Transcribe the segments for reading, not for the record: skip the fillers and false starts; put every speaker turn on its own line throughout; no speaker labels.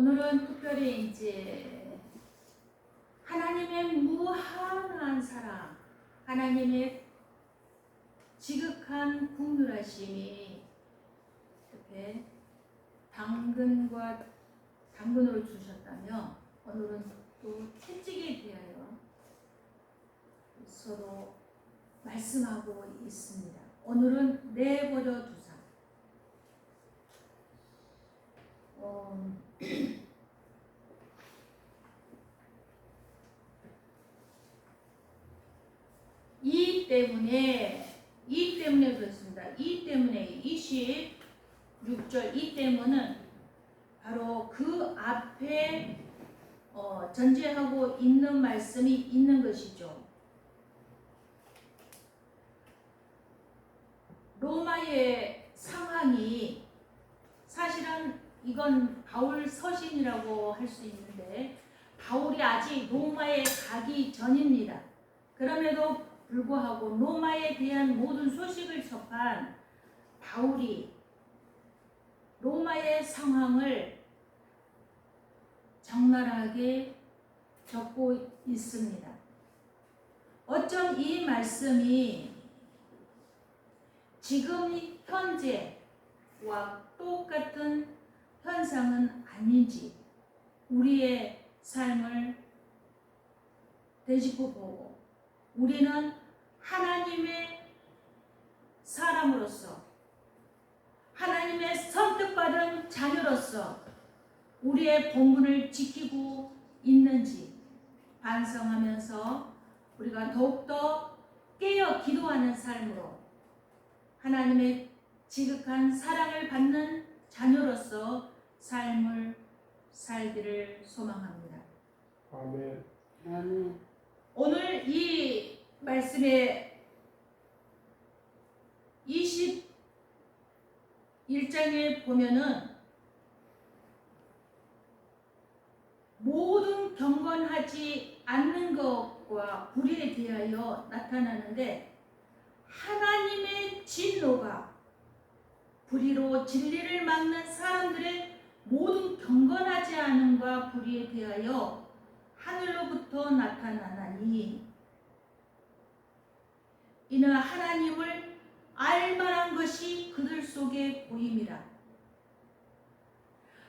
오늘은 특별히 이제 하나님의 무한한 사랑, 하나님의 지극한 국률하심이 이렇게 당근으로 주셨다며 오늘은 또 채찍에 대하여 서로 말씀하고 있습니다. 오늘은 내버려 두사. 이 때문에 그렇습니다. 이 때문에 26절 이 때문은 바로 그 앞에 전제하고 있는 말씀이 있는 것이죠. 로마의 상황이 사실은 이건 바울 서신이라고 할 수 있는데 바울이 아직 로마에 가기 전입니다. 그럼에도 불구하고 로마에 대한 모든 소식을 접한 바울이 로마의 상황을 적나라하게 적고 있습니다. 어쩜 이 말씀이 지금 현재와 똑같은 현상은 아닌지 우리의 삶을 되짚어 보고 우리는 하나님의 사람으로서 하나님의 선택받은 자녀로서 우리의 본분을 지키고 있는지 반성하면서 우리가 더욱더 깨어 기도하는 삶으로 하나님의 지극한 사랑을 받는 자녀로서 삶을 살기를 소망합니다.
아멘.
아멘.
오늘 이 말씀의 21장에 보면은 모든 경건하지 않는 것과 불의에 대하여 나타나는데 하나님의 진노가 불의로 진리를 막는 사람들의 모든 경건하지 않음과 불의에 대하여 하늘로부터 나타나나니 이는 하나님을 알만한 것이 그들 속에 보임이라.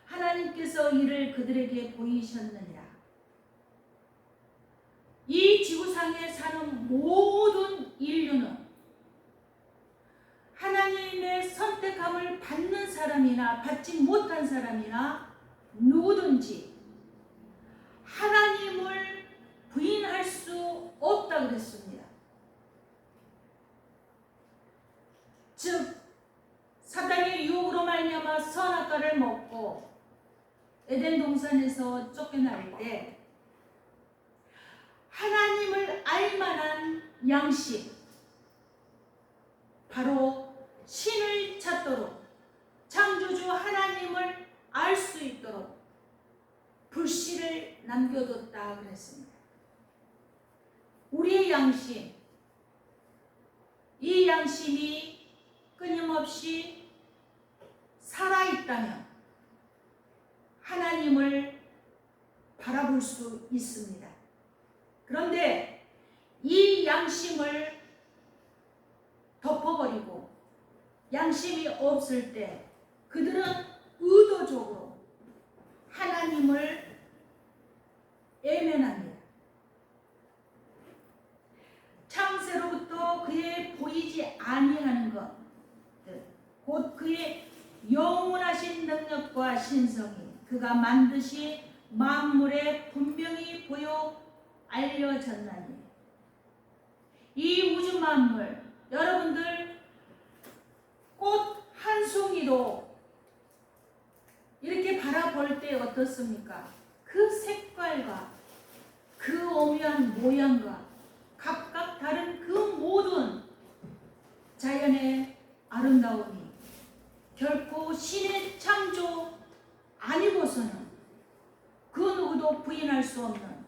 하나님께서 이를 그들에게 보이셨느니라. 이 지구상에 사는 모든 인류는 하나님의 선택함을 받는 사람이나 받지 못한 사람이나 누구든지 하나님을 부인할 수 없다 그랬습니다. 즉 사단의 유혹으로 말미암아 선악과를 먹고 에덴 동산에서 쫓겨날 때 하나님을 알만한 양식 바로 신을 찾도록 창조주 하나님을 알 수 있도록 불씨를 남겨뒀다 그랬습니다. 우리의 양심, 이 양심이 끊임없이 살아있다면 하나님을 바라볼 수 있습니다. 그런데 이 양심을 덮어버리고 양심이 없을 때 그들은 의도적으로 하나님을 외면합니다. 창세로부터 그의 보이지 아니하는 것, 곧 그의 영원하신 능력과 신성이 그가 만드시 만물에 분명히 보여 알려졌나니 이 우주 만물 여러분들 꽃 한 송이도 이렇게 바라볼 때 어떻습니까? 그 색깔과 그 오묘한 모양과 각각 다른 그 모든 자연의 아름다움이 결코 신의 창조 아니고서는 그 누구도 부인할 수 없는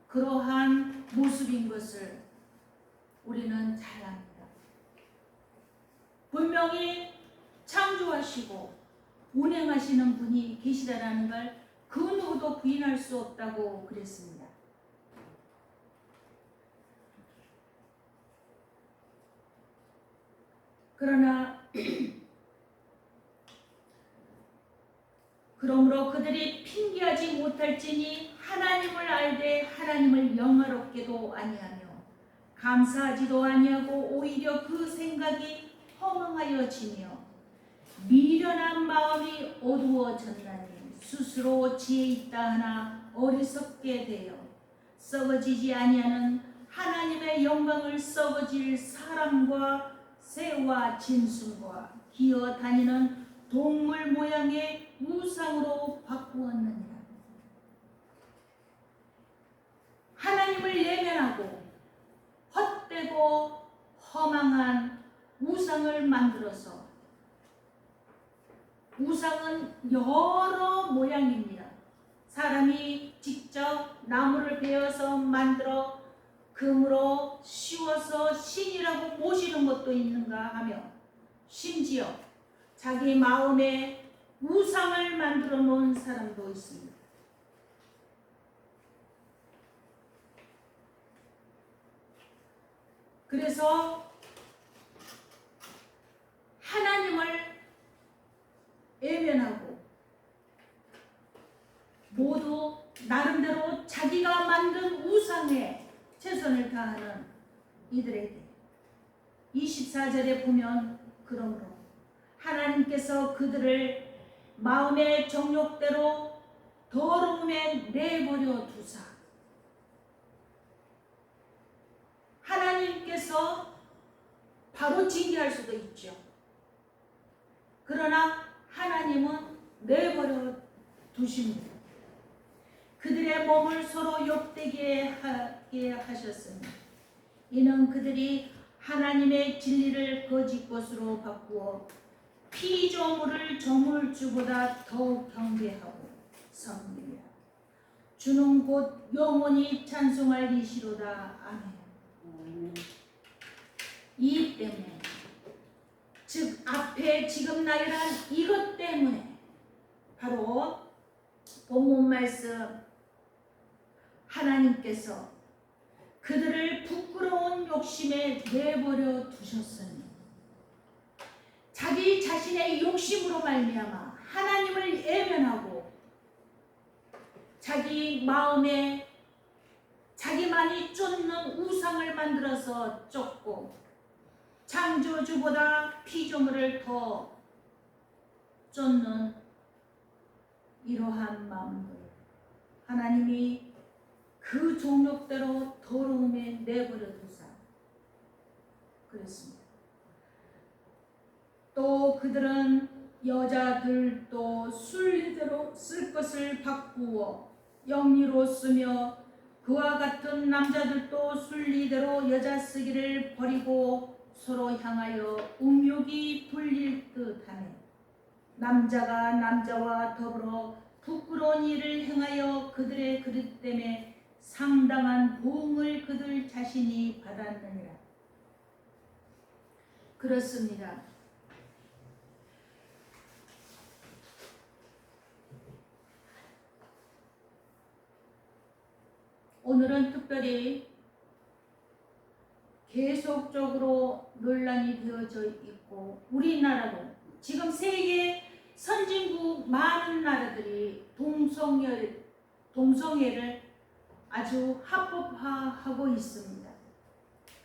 그러한 모습인 것을 우리는 잘 압니다. 분명히 창조하시고 운행하시는 분이 계시다라는 걸 그 누구도 부인할 수 없다고 그랬습니다. 그러나 그러므로 그들이 핑계하지 못할지니 하나님을 알되 하나님을 영화롭게도 아니하며 감사하지도 아니하고 오히려 그 생각이 허망하여지며 미련한 마음이 어두워졌나니 스스로 지혜 있다 하나 어리석게 되어 썩어지지 아니하는 하나님의 영광을 썩어질 사람과 새와 짐승과 기어 다니는 동물 모양의 우상으로 바꾸었느니라. 하나님을 예면하고 헛되고 허망한 우상을 만들어서, 우상은 여러 모양입니다. 사람이 직접 나무를 베어서 만들어 금으로 씌워서 신이라고 모시는 것도 있는가 하며 심지어 자기 마음에 우상을 만들어 놓은 사람도 있습니다. 그래서 하나님을 외면하고 모두 나름대로 자기가 만든 우상에 최선을 다하는 이들에게 24절에 보면 그러므로 하나님께서 그들을 마음의 정욕대로 더러움에 내버려 두사, 하나님께서 바로 징계할 수도 있죠. 그러나 하나님은 내버려 두십니다. 그들의 몸을 서로 욕되게 하게 하셨으니 이는 그들이 하나님의 진리를 거짓 것으로 바꾸어 피조물을 조물주보다 더욱 경배하고 섬기리라. 주는 곧 영원히 찬송할 이시로다. 아멘. 이 때문에, 즉 앞에 지금 나열한 이것 때문에 바로 본문 말씀, 하나님께서 그들을 부끄러운 욕심에 내버려 두셨으니 자기 자신의 욕심으로 말미암아 하나님을 외면하고 자기 마음에 자기만이 쫓는 우상을 만들어서 쫓고 창조주보다 피조물을 더 쫓는 이러한 마음들, 하나님이 그 종력대로 더러움에 내버려 두사 그랬습니다. 또 그들은 여자들도 순리대로 쓸 것을 바꾸어 영리로 쓰며 그와 같은 남자들도 순리대로 여자 쓰기를 버리고 서로 향하여 음욕이 불릴 듯하네. 남자가 남자와 더불어 부끄러운 일을 행하여 그들의 그릇 때문에 상당한 보응을 그들 자신이 받았느니라. 그렇습니다. 오늘은 특별히 계속적으로 논란이 되어져 있고 우리나라도 지금 세계 선진국 많은 나라들이 동성애를 아주 합법화하고 있습니다.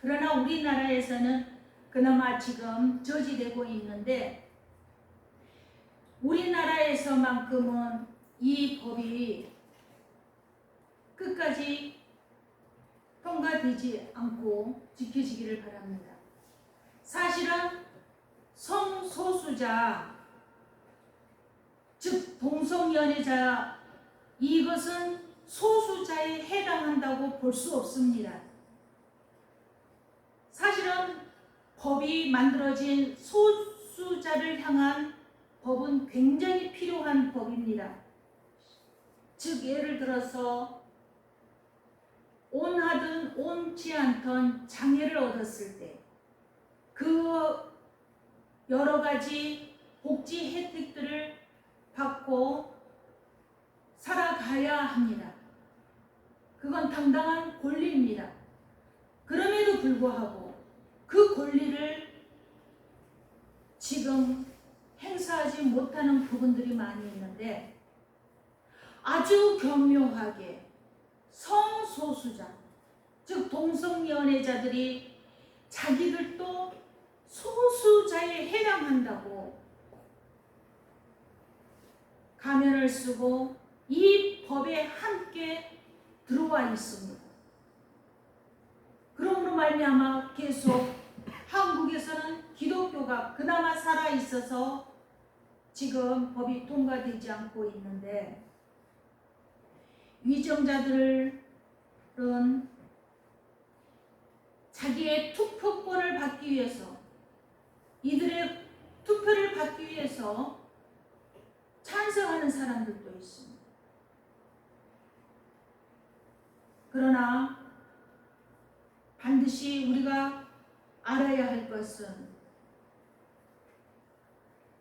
그러나 우리나라에서는 그나마 지금 저지되고 있는데 우리나라에서만큼은 이 법이 끝까지 통과되지 않고 지켜지기를 바랍니다. 사실은 성소수자, 즉 동성연애자, 이것은 소수자에 해당한다고 볼 수 없습니다. 사실은 법이 만들어진 소수자를 향한 법은 굉장히 필요한 법입니다. 즉 예를 들어서 온하든 온지 않던 장애를 얻었을 때 그 여러 가지 복지 혜택들을 받고 살아가 가야 합니다. 그건 당당한 권리입니다. 그럼에도 불구하고 그 권리를 지금 행사하지 못하는 부분들이 많이 있는데, 아주 교묘하게 성소수자, 즉 동성연애자들이 자기들도 소수자에 해당한다고 가면을 쓰고 이 법에 함께 들어와 있습니다. 그러므로 말미암아 계속 한국에서는 기독교가 그나마 살아 있어서 지금 법이 통과되지 않고 있는데, 위정자들은 자기의 투표권을 받기 위해서, 이들의 투표를 받기 위해서 찬성하는 사람들도 있습니다. 그러나 반드시 우리가 알아야 할 것은,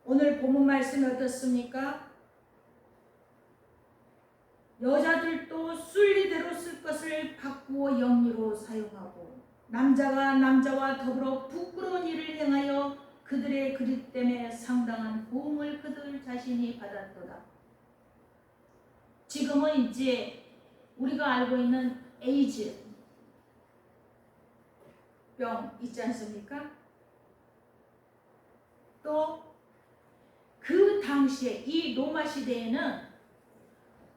오늘 본문 말씀이 어떻습니까? 여자들도 순리대로 쓸 것을 바꾸어 영리로 사용하고, 남자가 남자와 더불어 부끄러운 일을 행하여 그들의 그릇됨에 상당한 보응을 그들 자신이 받았도다. 지금은 이제 우리가 알고 있는 에이즈 병 있지 않습니까? 또 그 당시에 이 로마 시대에는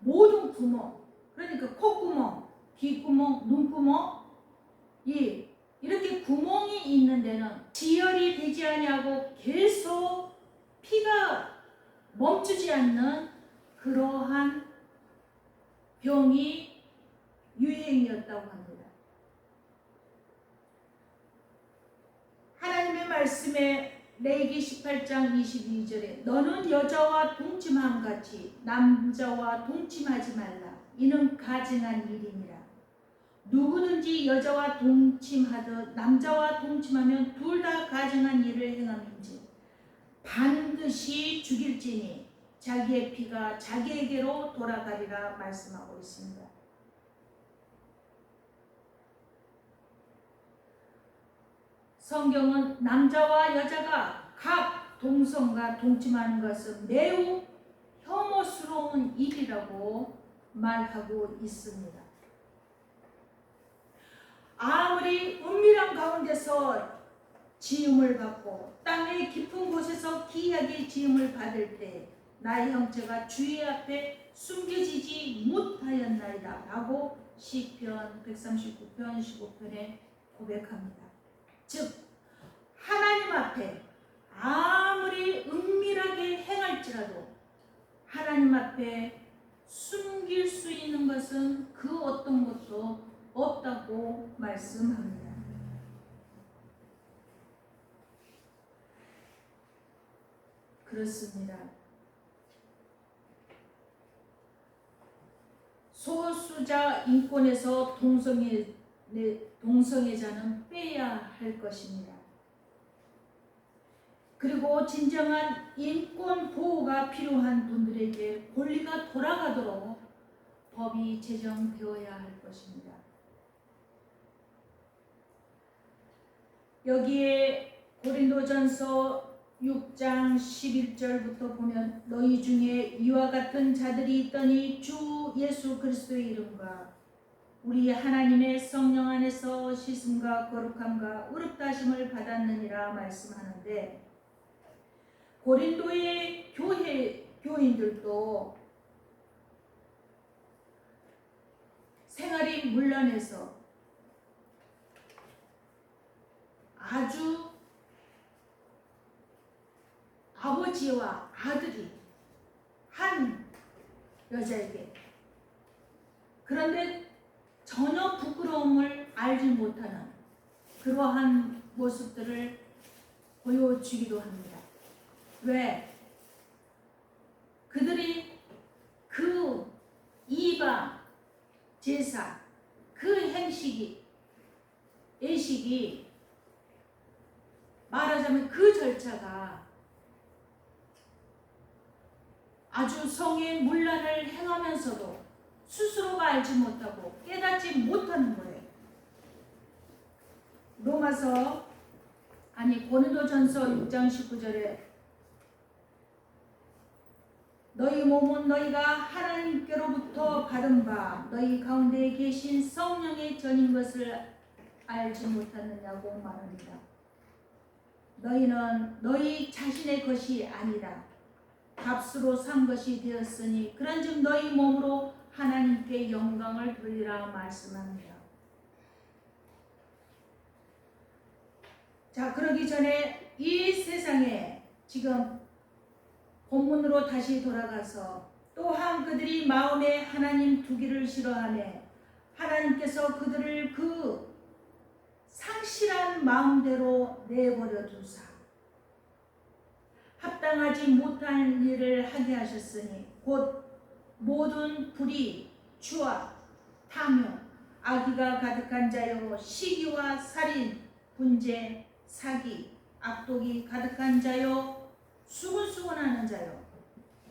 모든 구멍, 그러니까 콧구멍, 귀구멍, 눈구멍, 이렇게 구멍이 있는 데는 지혈이 되지 아니하고 계속 피가 멈추지 않는 그러한 병이 유행이었다고 합니다. 하나님의 말씀에 레위기 18장 22절에 너는 여자와 동침함 같이 남자와 동침하지 말라. 이는 가증한 일이니라. 누구든지 여자와 동침하듯 남자와 동침하면 둘 다 가증한 일을 행함인지 반드시 죽일지니 자기의 피가 자기에게로 돌아가리라 말씀하고 있습니다. 성경은 남자와 여자가 각 동성과 동침하는 것은 매우 혐오스러운 일이라고 말하고 있습니다. 아무리 은밀한 가운데서 지음을 받고 땅의 깊은 곳에서 기이하게 지음을 받을 때 나의 형체가 주의 앞에 숨겨지지 못하였나이다 라고 시편 139편 15편에 고백합니다. 즉 하나님 앞에 아무리 은밀하게 행할지라도 하나님 앞에 숨길 수 있는 것은 그 어떤 것도 없다고 말씀합니다. 그렇습니다. 소수자 인권에서 동성애자는 빼야 할 것입니다. 그리고 진정한 인권 보호가 필요한 분들에게 권리가 돌아가도록 법이 제정되어야 할 것입니다. 여기에 고린도전서 6장 11절부터 보면 너희 중에 이와 같은 자들이 있더니 주 예수 그리스도의 이름과 우리 하나님의 성령 안에서 씻음과 거룩함과 의롭다심을 받았느니라 말씀하는데, 고린도의 교인들도 생활이 문란해서 아주 아버지와 아들이 한 여자에게, 그런데 전혀 부끄러움을 알지 못하는 그러한 모습들을 보여주기도 합니다. 왜? 그들이 그 이방 제사, 그 행식이, 예식이, 말하자면 그 절차가 아주 성의 문란을 행하면서도 알지 못하고 깨닫지 못하는 거예요. 고린도전서 6장 19절에 너희 몸은 너희가 하나님께로부터 받은 바 너희 가운데 계신 성령의 전인 것을 알지 못하느냐고 말합니다. 너희는 너희 자신의 것이 아니라 값으로 산 것이 되었으니 그런즉 너희 몸으로 하나님께 영광을 돌리라 말씀합니다. 자, 그러기 전에 이 세상에 지금 본문으로 다시 돌아가서 또한 그들이 마음에 하나님 두기를 싫어하며 하나님께서 그들을 그 상실한 마음대로 내버려 두사 합당하지 못한 일을 하게 하셨으니 곧 모든 불의, 추악, 탐욕, 악의가 가득한 자요 시기와 살인, 분쟁, 사기, 악독이 가득한 자요 수군수군하는 자요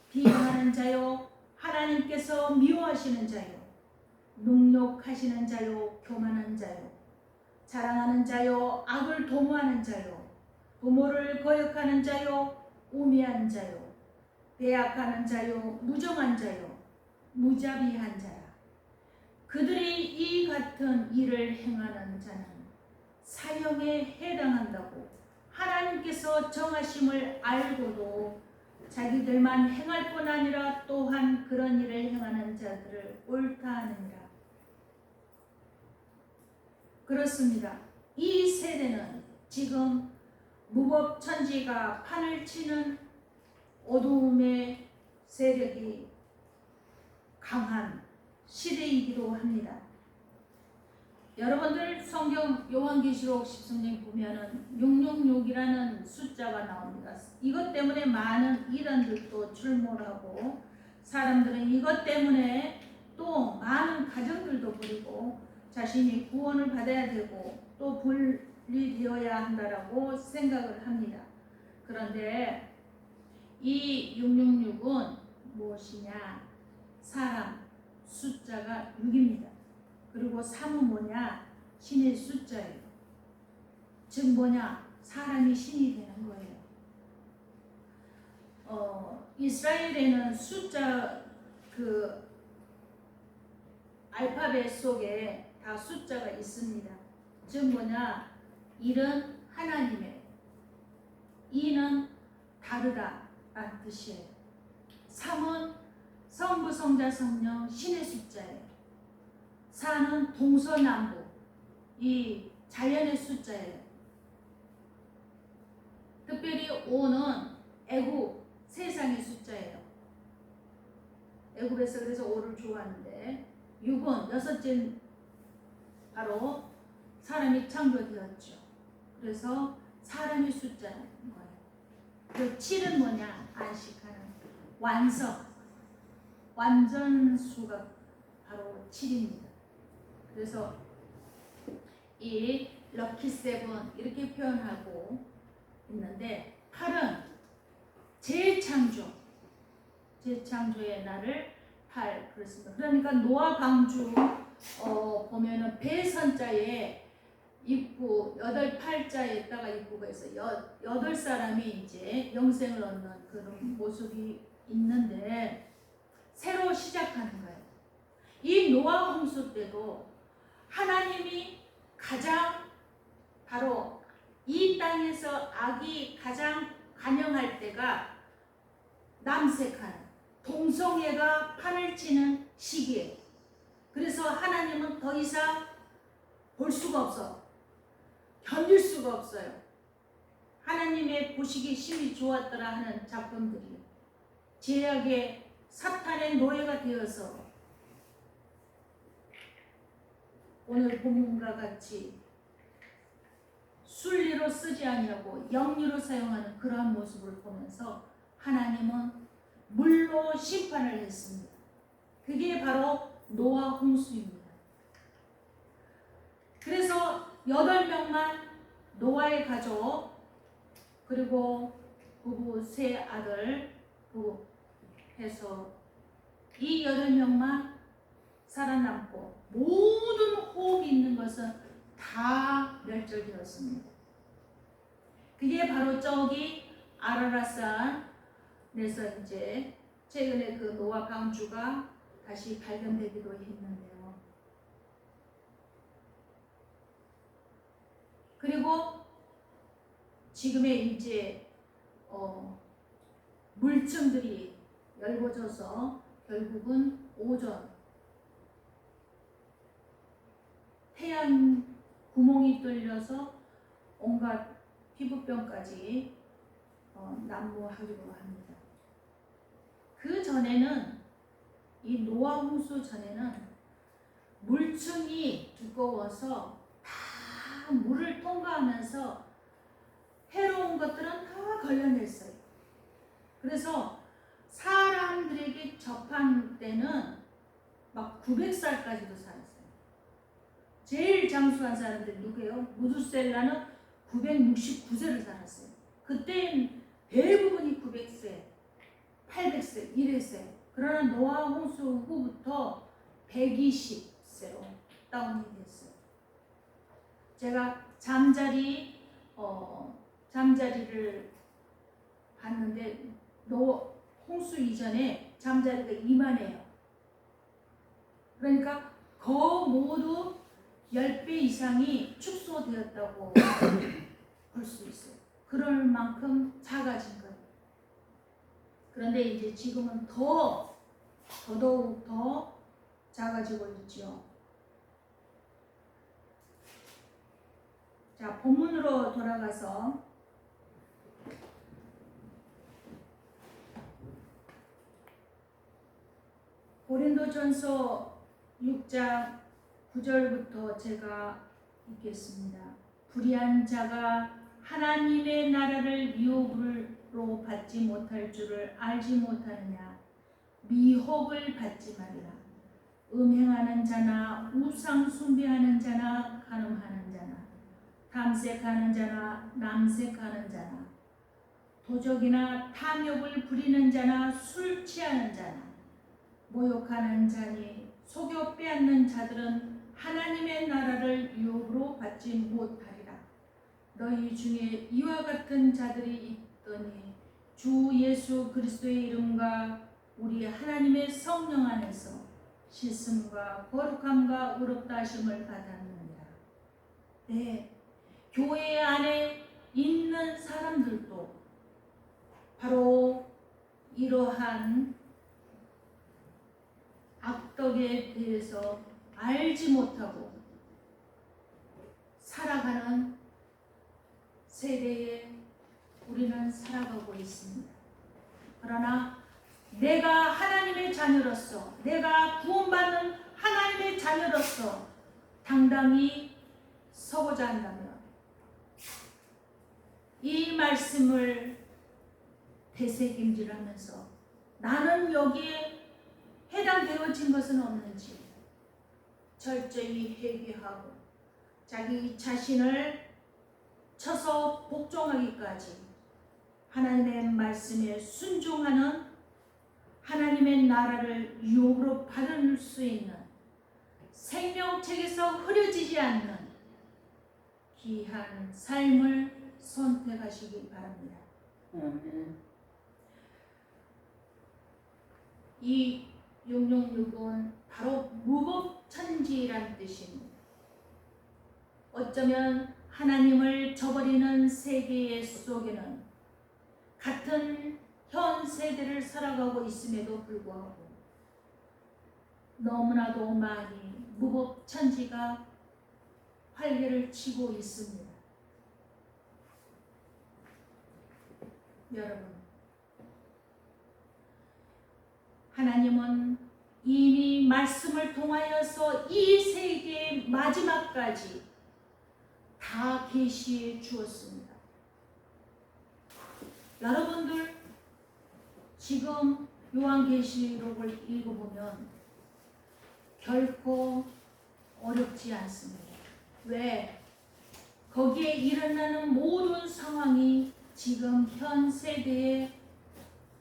비방하는 자요 하나님께서 미워하시는 자요 능욕하시는 자요 교만한 자요 자랑하는 자요 악을 도모하는 자요 부모를 거역하는 자요 우매한 자요 배약하는 자요 무정한 자요 무자비한 자라. 그들이 이 같은 일을 행하는 자는 사형에 해당한다고 하나님께서 정하심을 알고도 자기들만 행할 뿐 아니라 또한 그런 일을 행하는 자들을 옳다 하느니라. 그렇습니다. 이 세대는 지금 무법천지가 판을 치는 어두움의 세력이 강한 시대이기도 합니다. 여러분들 성경 요한계시록 13장 보면은 666이라는 숫자가 나옵니다. 이것 때문에 많은 이단들도 출몰하고 사람들은 이것 때문에 또 많은 가정들도 버리고 자신이 구원을 받아야 되고 또 분리되어야 한다라고 생각을 합니다. 그런데 이 666은 무엇이냐? 사람 숫자가 6입니다. 그리고 3은 뭐냐? 신의 숫자예요. 즉 뭐냐? 사람이 신이 되는 거예요. 이스라엘에는 숫자 그 알파벳 속에 다 숫자가 있습니다. 즉 뭐냐? 1은 하나님의, 2는 다르다라는 뜻이에요. 3은 성부, 성자, 성령, 신의 숫자예요. 4는 동서남북, 이 자연의 숫자예요. 특별히 5는 애굽, 세상의 숫자예요. 애굽에서 그래서 5를 좋아하는데 6은 여섯째 바로 사람이 창조되었죠. 그래서 사람의 숫자는 거예요. 그 7은 뭐냐? 안식하는 완성, 완전수가 바로 7입니다. 그래서 이 럭키 세븐 이렇게 표현하고 있는데 8은 재창조의 날을 8 그렇습니다. 그러니까 노아 방주 보면은 배선자에 입구 8자에다가 입구가 있어 8사람이 이제 영생을 얻는 그런 모습이 있는데 새로 시작하는 거예요. 이 노아 홍수 때도 하나님이 가장 바로 이 땅에서 악이 가장 관영할 때가 남색하는 동성애가 판을 치는 시기예요. 그래서 하나님은 더 이상 볼 수가 없어. 견딜 수가 없어요. 하나님의 보시기 심히 좋았더라 하는 작품들이 죄악의 사탄의 노예가 되어서 오늘 본문과 같이 순리로 쓰지 아니하고 영리로 사용하는 그러한 모습을 보면서 하나님은 물로 심판을 했습니다. 그게 바로 노아 홍수입니다. 그래서 8명만 노아의 가족 그리고 부부 세 아들 부부 해서 이 8명만 살아남았습니다. 살아남고 모든 호흡이 있는 것은 다 멸절되었습니다. 그게 바로 저기 아라라산에서 이제 최근에 그 노아 방주가 다시 발견되기도 했는데요. 그리고 지금의 이제 물층들이 열거져서 결국은 오존, 태양 구멍이 뚫려서 온갖 피부병까지 난무하기로 합니다. 그 전에는 이 노아 홍수 전에는 물층이 두꺼워서 다 물을 통과하면서 해로운 것들은 다 걸려냈어요. 그래서 사람들에게 접한 때는 막 900살까지도 살았어요. 제일 장수한 사람들이 누구예요? 무두셀라는 969세를 살았어요. 그때는 대부분이 900세, 800세 이랬어요. 그러나 노아 홍수 후부터 120세로 다운이 됐어요. 제가 잠자리를 봤는데 홍수 이전에 잠자리가 이만해요. 그러니까 모두 10배 이상이 축소되었다고 볼 수 있어요. 그럴 만큼 작아진 거예요. 그런데 이제 지금은 더더욱 더 작아지고 있죠. 자, 본문으로 돌아가서 고린도전서 6장 9절부터 제가 읽겠습니다. 불의한 자가 하나님의 나라를 미혹으로 받지 못할 줄을 알지 못하느냐. 미혹을 받지 말라. 음행하는 자나 우상 숭배하는 자나 간음하는 자나 탐색하는 자나 남색하는 자나 도적이나 탐욕을 부리는 자나 술 취하는 자나 모욕하는 자니 속여 빼앗는 자들은 하나님의 나라를 유혹으로 받지 못하리라. 너희 중에 이와 같은 자들이 있더니 주 예수 그리스도의 이름과 우리 하나님의 성령 안에서 씻음과 거룩함과 의롭다 하심을 받았느니라. 네, 교회 안에 있는 사람들도 바로 이러한 악덕에 대해서 알지 못하고 살아가는 세대에 우리는 살아가고 있습니다. 그러나 내가 하나님의 자녀로서, 내가 구원받는 하나님의 자녀로서 당당히 서고자 한다면 이 말씀을 되새김질하면서 나는 여기에 해당되어진 것은 없는지 철저히 회개하고 자기 자신을 쳐서 복종하기까지 하나님의 말씀에 순종하는 하나님의 나라를 유혹으로 받을 수 있는 생명책에서 흐려지지 않는 귀한 삶을 선택하시기 바랍니다. 이 666은 바로 무법천지란 뜻입니다. 어쩌면 하나님을 저버리는 세계 속에는 같은 현 세대를 살아가고 있음에도 불구하고 너무나도 많이 무법천지가 활개를 치고 있습니다. 여러분, 하나님은 이미 말씀을 통하여서 이 세계의 마지막까지 다 계시해 주었습니다. 여러분들 지금 요한계시록을 읽어보면 결코 어렵지 않습니다. 왜? 거기에 일어나는 모든 상황이 지금 현 세대의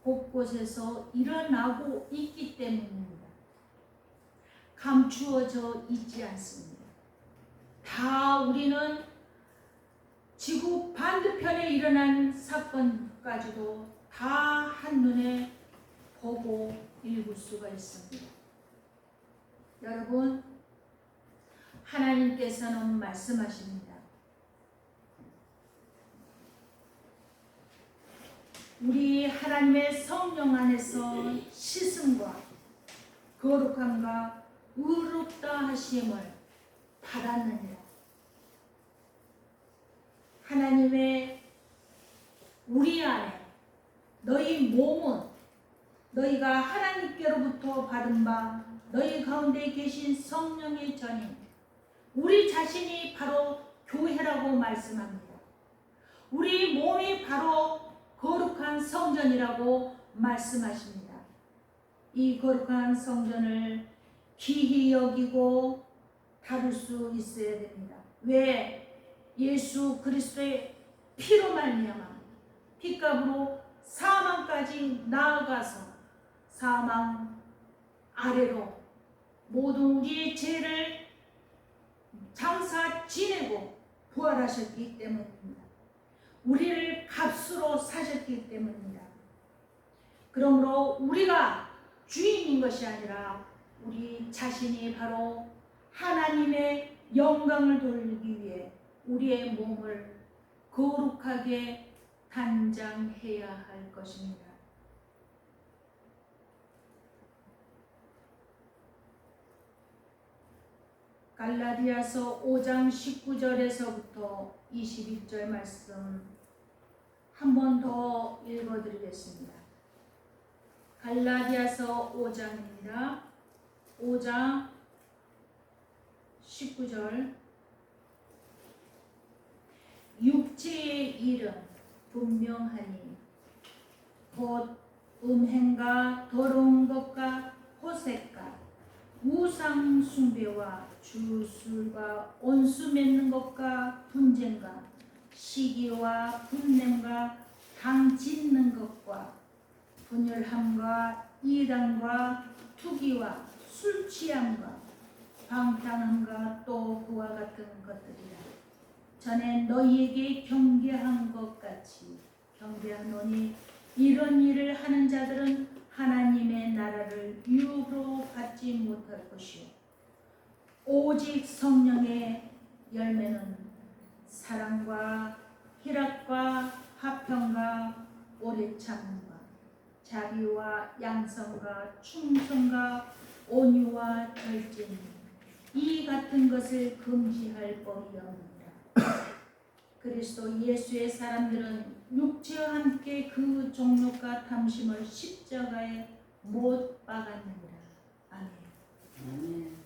곳곳에서 일어나고 있기 때문입니다. 감추어져 있지 않습니다. 다 우리는 지구 반대편에 일어난 사건까지도 다 한눈에 보고 읽을 수가 있습니다. 여러분, 하나님께서는 말씀하십니다. 우리 하나님의 성령 안에서 씻음과 거룩함과 의롭다 하심을 받았느니라. 하나님의 우리 안에 너희 몸은 너희가 하나님께로부터 받은 바 너희 가운데 계신 성령의 전인 우리 자신이 바로 교회라고 말씀합니다. 우리 몸이 바로 거룩한 성전이라고 말씀하십니다. 이 거룩한 성전을 귀히 여기고 다룰 수 있어야 됩니다. 왜? 예수 그리스도의 피로 말미암아 핏값으로 사망까지 나아가서 사망 아래로 모든 우리의 죄를 장사 지내고 부활하셨기 때문입니다. 우리를 값으로 사셨기 때문입니다. 그러므로 우리가 주인인 것이 아니라 우리 자신이 바로 하나님의 영광을 돌리기 위해 우리의 몸을 거룩하게 단장해야 할 것입니다. 갈라디아서 5장 19절에서부터 21절 말씀 한 번 더 읽어드리겠습니다. 갈라디아서 5장입니다. 5장 19절 육체의 일은 분명하니 곧 음행과 더러운 것과 호색과 우상 숭배와 주술과 온수 맺는 것과 분쟁과 시기와 분냄과 당 짓는 것과 분열함과 이단과 투기와 술 취함과 방탕함과 또 그와 같은 것들이라. 전에 너희에게 경계한 것 같이 경계하노니 이런 일을 하는 자들은 하나님의 나라를 유업으로 받지 못할 것이요 오직 성령의 열매는 사랑과 희락과 화평과 오래 참음과 자비와 양성과 충성과 온유와 절제니 이 같은 것을 금지할 법이 없느니라. 그리스도 예수의 사람들은 육체와 함께 그 종욕과 탐심을 십자가에 못 박았느니라. 아멘.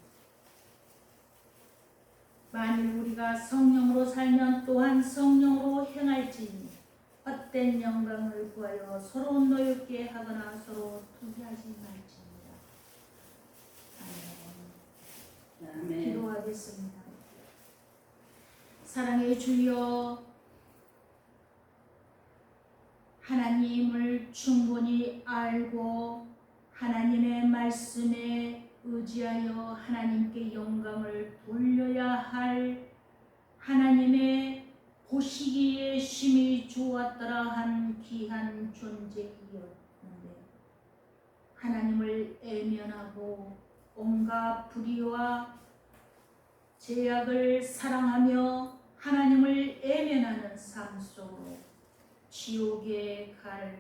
만일 우리가 성령으로 살면 또한 성령으로 행할지니 헛된 영광을 구하여 서로 노엽게 하거나 서로 투기하지 말지니라. 아멘. 기도하겠습니다. 사랑의 주여, 하나님을 충분히 알고 하나님의 말씀에 의지하여 하나님께 영광을 돌려야 할 하나님의 보시기에 심히 좋았더라 한 귀한 존재이었는데 하나님을 애면하고 온갖 불의와 죄악을 사랑하며 하나님을 애면하는 삶 속으로 지옥에 갈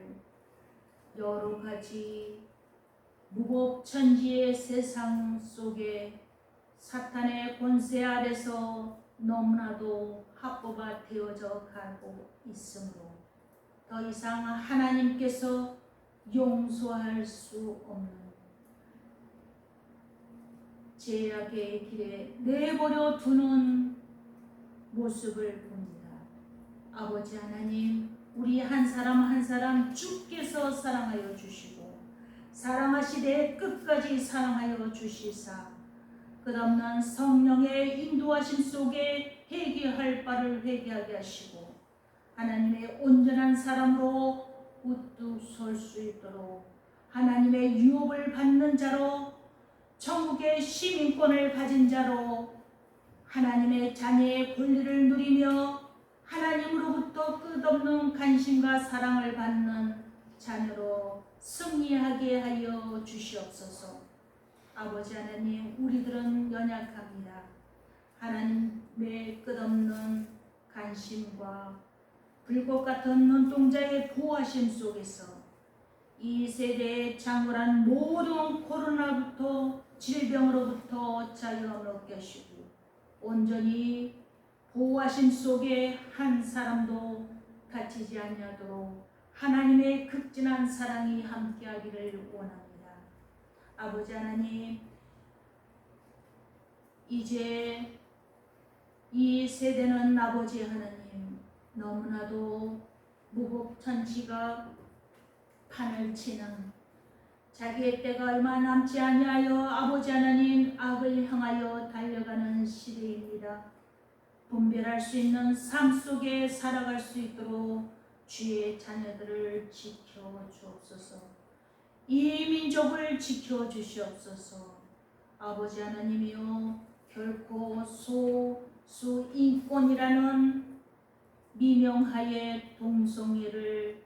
여러 가지 무법천지의 세상 속에 사탄의 권세 아래서 너무나도 합법화 되어져 가고 있으므로 더 이상 하나님께서 용서할 수 없는 죄악의 길에 내버려 두는 모습을 봅니다. 아버지 하나님, 우리 한 사람 한 사람 주께서 사랑하여 주시고 사랑하시되 끝까지 사랑하여 주시사 끝없는 성령의 인도하심 속에 회개할 바를 회개하게 하시고 하나님의 온전한 사람으로 우뚝 설 수 있도록 하나님의 유업을 받는 자로 천국의 시민권을 가진 자로 하나님의 자녀의 권리를 누리며 하나님으로부터 끝없는 관심과 사랑을 받는 자녀로 승리하게 하여 주시옵소서. 아버지 하나님, 우리들은 연약합니다. 하나님의 끝없는 관심과 불꽃 같은 눈동자의 보호하심 속에서 이 세대의 장구란 모든 코로나부터 질병으로부터 자유함을 얻게 하시고 온전히 보호하심 속에 한 사람도 다치지 아니하도록 하나님의 극진한 사랑이 함께하기를 원합니다. 아버지 하나님, 이제 이 세대는 아버지 하나님 너무나도 무법천지가 판을 치는 자기의 때가 얼마 남지 아니하여 아버지 하나님 악을 향하여 달려가는 시대입니다. 분별할 수 있는 삶 속에 살아갈 수 있도록 주의 자녀들을 지켜 주옵소서. 이 민족을 지켜 주시옵소서. 아버지 하나님이여, 결코 소수인권이라는 미명하에 동성애를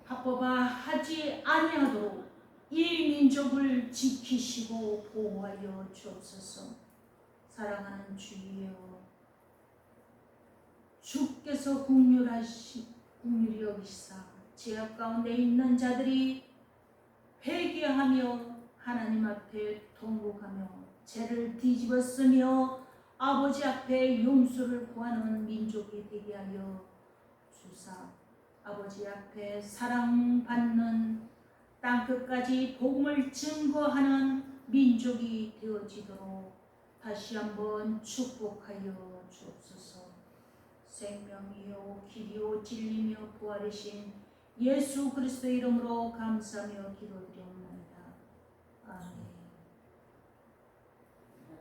합법화하지 아니하도록 이 민족을 지키시고 보호하여 주옵소서. 사랑하는 주여, 주께서 긍휼히 여기사 죄악 가운데 있는 자들이 회개하며 하나님 앞에 통곡하며 죄를 뒤집었으며 아버지 앞에 용서를 구하는 민족이 되게 하여 주사, 아버지 앞에 사랑받는 땅끝까지 복음을 증거하는 민족이 되어지도록 다시 한번 축복하여 주옵소서. 생명이요 길이요 진리며 부활이신 예수 그리스도의 이름으로 감사하며 기도드리옵나이다. 아멘.